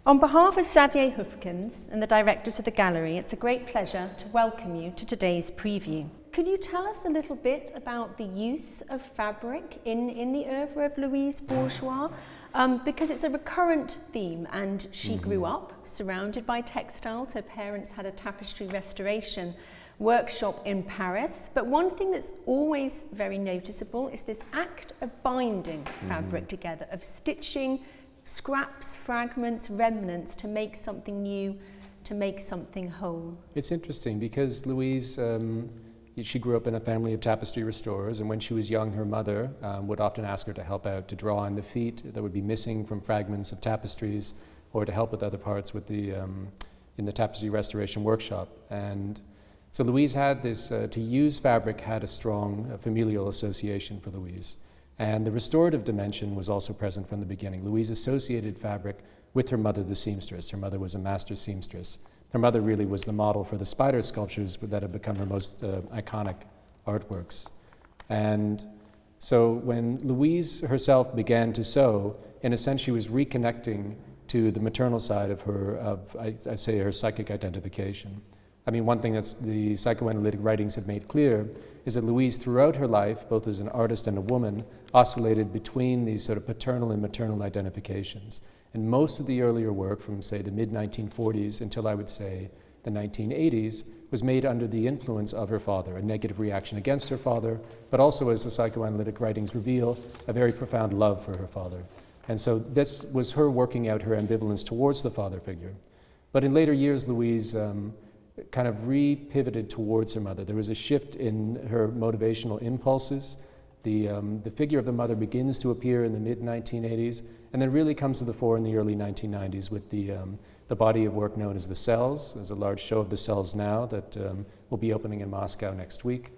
On behalf of Xavier Hufkens and the directors of the gallery, it's a great pleasure to welcome you to today's preview. Could you tell us a little bit about the use of fabric in the oeuvre of Louise Bourgeois? Because it's a recurrent theme, and she grew up surrounded by textiles. Her parents had a tapestry restoration workshop in Paris. But one thing that's always very noticeable is this act of binding fabric together, of stitching scraps, fragments, remnants to make something new, to make something whole. It's interesting because Louise, she grew up in a family of tapestry restorers, and when she was young, her mother would often ask her to help out, to draw on the feet that would be missing from fragments of tapestries, or to help with other parts with the in the tapestry restoration workshop. And so Louise had this, to use fabric had a strong familial association for Louise. And the restorative dimension was also present from the beginning. Louise associated fabric with her mother, the seamstress. Her mother was a master seamstress. Her mother really was the model for the spider sculptures that have become her most iconic artworks. And so when Louise herself began to sew, in a sense she was reconnecting to the maternal side of her, I say her psychic identification. I mean, one thing that the psychoanalytic writings have made clear is that Louise, throughout her life, both as an artist and a woman, oscillated between these sort of paternal and maternal identifications. And most of the earlier work from, say, the mid-1940s until I would say the 1980s was made under the influence of her father, a negative reaction against her father, but also, as the psychoanalytic writings reveal, a very profound love for her father. And so this was her working out her ambivalence towards the father figure. But in later years, Louise kind of re-pivoted towards her mother. There was a shift in her motivational impulses. The figure of the mother begins to appear in the mid-1980s, and then really comes to the fore in the early 1990s with the body of work known as The Cells. There's a large show of The Cells now that will be opening in Moscow next week.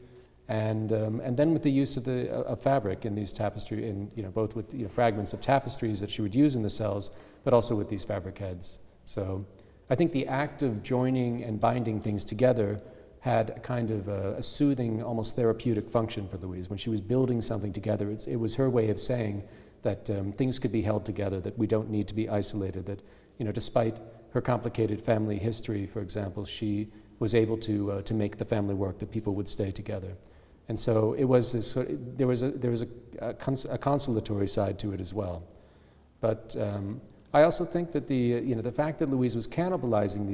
And then with the use of fabric in these tapestry, both with fragments of tapestries that she would use in The Cells, but also with these fabric heads. So I think the act of joining and binding things together had a kind of a soothing, almost therapeutic function for Louise. When she was building something together, it was her way of saying that things could be held together, that we don't need to be isolated, that despite her complicated family history, for example, she was able to make the family work, that people would stay together. And so it was this, there was a consolatory side to it as well. But I also think that the fact that Louise was cannibalizing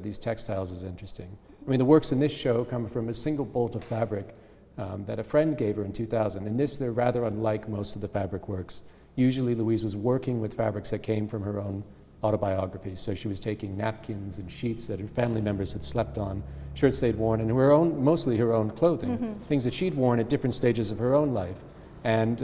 these textiles is interesting. I mean, the works in this show come from a single bolt of fabric that a friend gave her in 2000. In this, they're rather unlike most of the fabric works. Usually, Louise was working with fabrics that came from her own autobiographies. So she was taking napkins and sheets that her family members had slept on, shirts they'd worn, and mostly her own clothing, things that she'd worn at different stages of her own life. And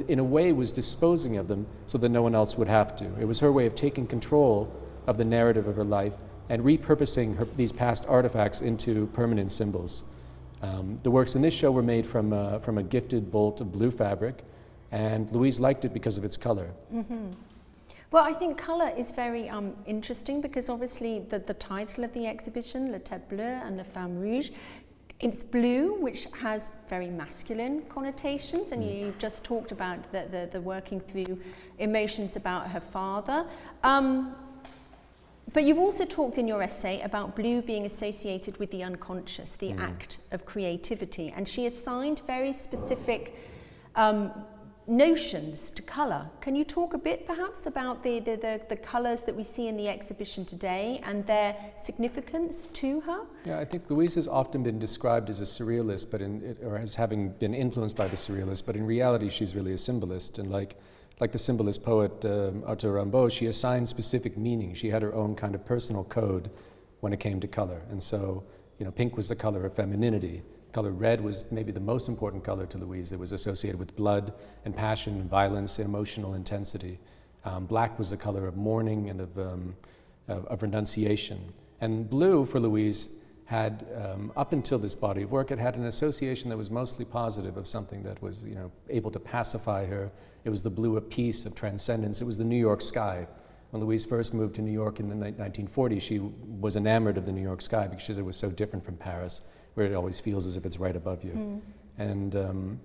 in a way was disposing of them so that no one else would have to. It was her way of taking control of the narrative of her life and repurposing these past artifacts into permanent symbols. The works in this show were made from a gifted bolt of blue fabric, and Louise liked it because of its color. Well, I think colour is very interesting because obviously the title of the exhibition, Les têtes bleues and les femmes rouges, it's blue, which has very masculine connotations, and you've just talked about the working through emotions about her father. But you've also talked in your essay about blue being associated with the unconscious, the act of creativity, and she assigned very specific notions to colour. Can you talk a bit perhaps about the colours that we see in the exhibition today and their significance to her? Yeah, I think Louise has often been described as a surrealist, or as having been influenced by the surrealists, but in reality she's really a symbolist. And like the symbolist poet Arthur Rimbaud, she assigned specific meaning. She had her own kind of personal code when it came to color. And so, pink was the color of femininity. Color red was maybe the most important color to Louise. It was associated with blood and passion and violence and emotional intensity. Black was the color of mourning and of renunciation. And blue for Louise had, up until this body of work, it had an association that was mostly positive, of something that was able to pacify her. It was the blue of peace, of transcendence. It was the New York sky. When Louise first moved to New York in the 1940s, she was enamored of the New York sky because it was so different from Paris, where it always feels as if it's right above you. And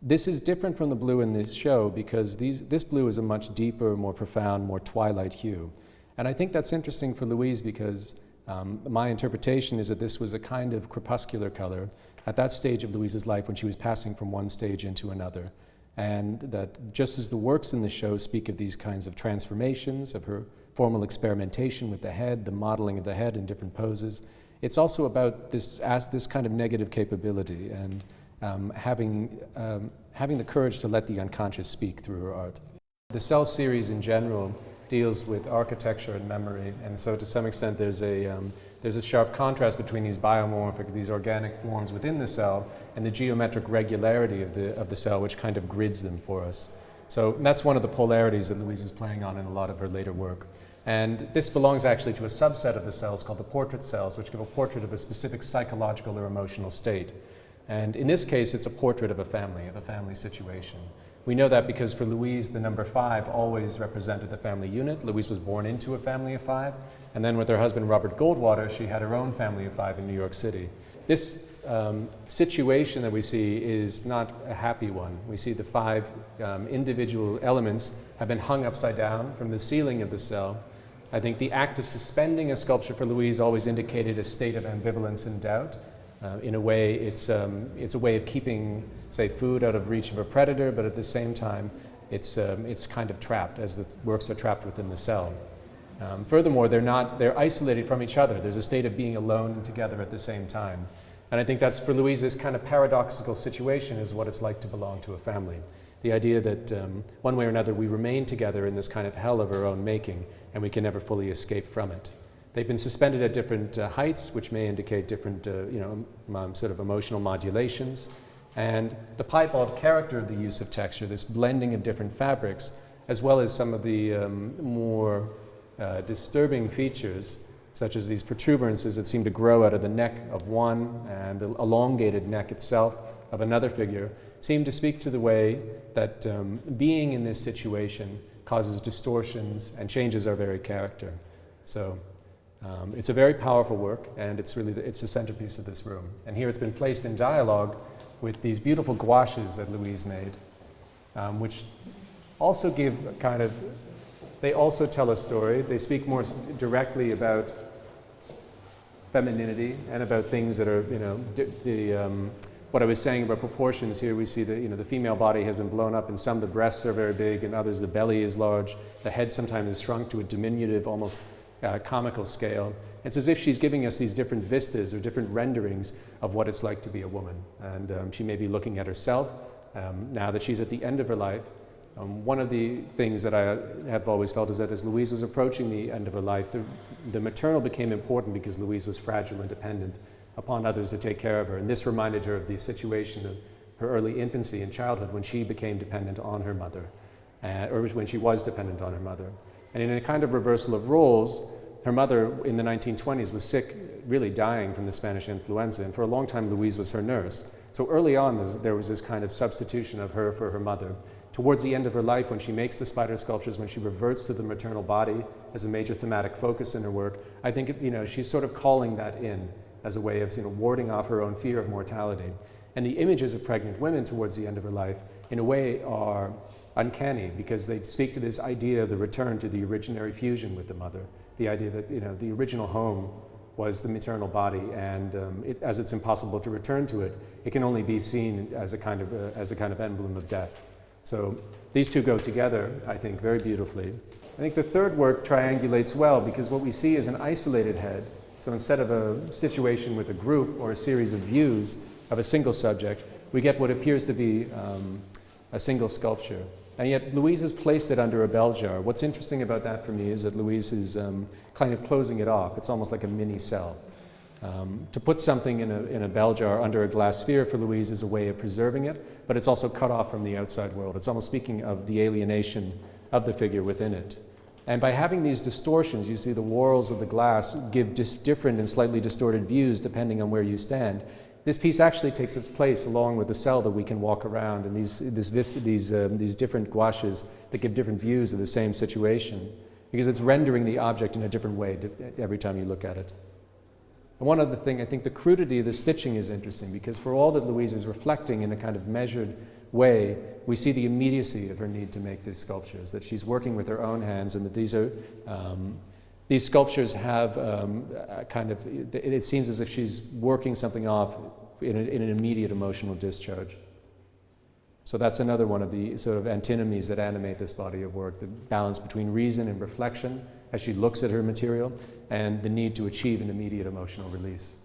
this is different from the blue in this show because this blue is a much deeper, more profound, more twilight hue. And I think that's interesting for Louise because my interpretation is that this was a kind of crepuscular color at that stage of Louise's life when she was passing from one stage into another. And that just as the works in the show speak of these kinds of transformations, of her formal experimentation with the head, the modeling of the head in different poses, it's also about this kind of negative capability and having the courage to let the unconscious speak through her art. The Cell series in general deals with architecture and memory, and so to some extent there's a sharp contrast between these biomorphic, these organic forms within the cell, and the geometric regularity of the cell, which kind of grids them for us. So that's one of the polarities that Louise is playing on in a lot of her later work. And this belongs actually to a subset of the cells called the portrait cells, which give a portrait of a specific psychological or emotional state. And in this case, it's a portrait of a family situation. We know that because for Louise, the number 5 always represented the family unit. Louise was born into a family of 5, and then with her husband, Robert Goldwater, she had her own family of 5 in New York City. This situation that we see is not a happy one. We see the 5 individual elements have been hung upside down from the ceiling of the cell. I think the act of suspending a sculpture for Louise always indicated a state of ambivalence and doubt. In a way, it's a way of keeping, say, food out of reach of a predator, but at the same time, it's kind of trapped, as the works are trapped within the cell. Furthermore, they're isolated from each other. There's a state of being alone and together at the same time. And I think that's, for Louise's kind of paradoxical situation, is what it's like to belong to a family. The idea that one way or another we remain together in this kind of hell of our own making, and we can never fully escape from it. They've been suspended at different heights, which may indicate different sort of emotional modulations. And the piebald character of the use of texture, this blending of different fabrics, as well as some of the more disturbing features, such as these protuberances that seem to grow out of the neck of one and the elongated neck itself of another figure, seem to speak to the way that being in this situation causes distortions and changes our very character. So it's a very powerful work, and it's the centerpiece of this room. And here it's been placed in dialogue with these beautiful gouaches that Louise made, which also give they also tell a story. They speak more directly about femininity and about things that are, what I was saying about proportions. Here we see the female body has been blown up. In some, the breasts are very big, and others, the belly is large. The head sometimes is shrunk to a diminutive, almost comical scale. It's as if she's giving us these different vistas or different renderings of what it's like to be a woman. And she may be looking at herself now that she's at the end of her life. One of the things that I have always felt is that as Louise was approaching the end of her life, the maternal became important because Louise was fragile and dependent upon others to take care of her. And this reminded her of the situation of her early infancy and childhood when she became dependent on her mother, or when she was dependent on her mother. And in a kind of reversal of roles, her mother in the 1920s was sick, really dying from the Spanish influenza, and for a long time Louise was her nurse. So early on there was this kind of substitution of her for her mother. Towards the end of her life, when she makes the spider sculptures, when she reverts to the maternal body as a major thematic focus in her work, I think she's sort of calling that in as a way of warding off her own fear of mortality. And the images of pregnant women towards the end of her life, in a way, are uncanny because they speak to this idea of the return to the originary fusion with the mother, the idea that the original home was the maternal body, and as it's impossible to return to it, it can only be seen as a kind of emblem of death. So these two go together, I think, very beautifully. I think the third work triangulates well because what we see is an isolated head. So instead of a situation with a group or a series of views of a single subject, we get what appears to be a single sculpture. And yet Louise has placed it under a bell jar. What's interesting about that for me is that Louise is kind of closing it off. It's almost like a mini cell. To put something in a bell jar under a glass sphere for Louise is a way of preserving it, but it's also cut off from the outside world. It's almost speaking of the alienation of the figure within it. And by having these distortions, you see the whorls of the glass give different and slightly distorted views depending on where you stand. This piece actually takes its place along with the cell that we can walk around, and these different gouaches that give different views of the same situation, because it's rendering the object in a different way every time you look at it. And one other thing, I think the crudity of the stitching is interesting, because for all that Louise is reflecting in a kind of measured way, we see the immediacy of her need to make these sculptures, that she's working with her own hands, and that these are These sculptures have it seems as if she's working something off in an immediate emotional discharge. So that's another one of the sort of antinomies that animate this body of work, the balance between reason and reflection as she looks at her material, and the need to achieve an immediate emotional release.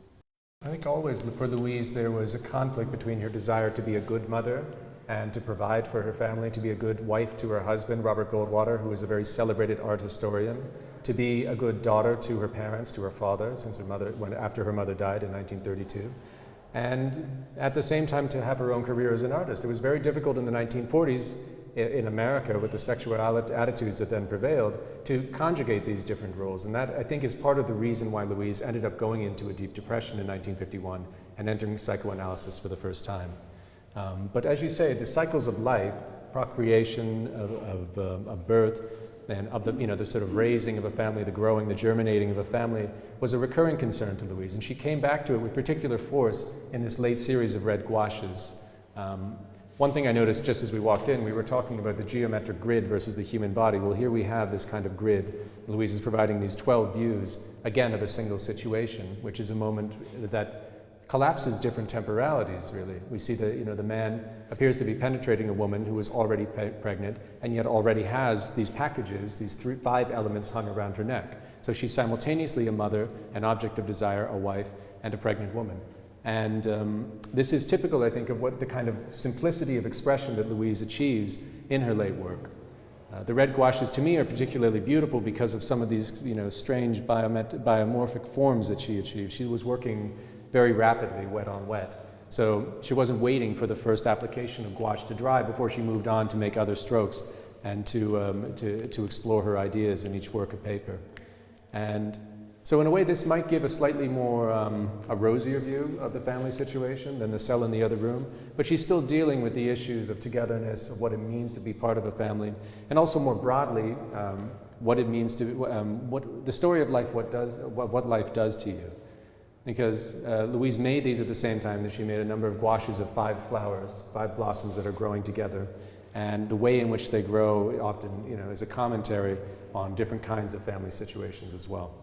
I think always for Louise there was a conflict between her desire to be a good mother and to provide for her family, to be a good wife to her husband, Robert Goldwater, who was a very celebrated art historian, to be a good daughter to her parents, to her father, after her mother died in 1932, and at the same time to have her own career as an artist. It was very difficult in the 1940s in America with the sexual attitudes that then prevailed to conjugate these different roles, and that I think is part of the reason why Louise ended up going into a deep depression in 1951 and entering psychoanalysis for the first time. But as you say, the cycles of life, procreation, of birth, and of the sort of raising of a family, the growing, the germinating of a family, was a recurring concern to Louise, and she came back to it with particular force in this late series of red gouaches. One thing I noticed just as we walked in, we were talking about the geometric grid versus the human body. Well, here we have this kind of grid. Louise is providing these 12 views, again, of a single situation, which is a moment that collapses different temporalities, really. We see the man appears to be penetrating a woman who is already pregnant and yet already has these packages, these 5 elements hung around her neck. So she's simultaneously a mother, an object of desire, a wife, and a pregnant woman. And this is typical, I think, of what the kind of simplicity of expression that Louise achieves in her late work. The red gouaches, to me, are particularly beautiful because of some of these strange biomorphic forms that she achieved. she was working very rapidly, wet on wet. So she wasn't waiting for the first application of gouache to dry before she moved on to make other strokes and to explore her ideas in each work of paper. And so in a way, this might give a slightly more, a rosier view of the family situation than the cell in the other room, but she's still dealing with the issues of togetherness, of what it means to be part of a family, and also more broadly, what it means to, what the story of life, what life does to you. Because Louise made these at the same time that she made a number of gouaches of 5 flowers, 5 blossoms that are growing together. And the way in which they grow often, is a commentary on different kinds of family situations as well.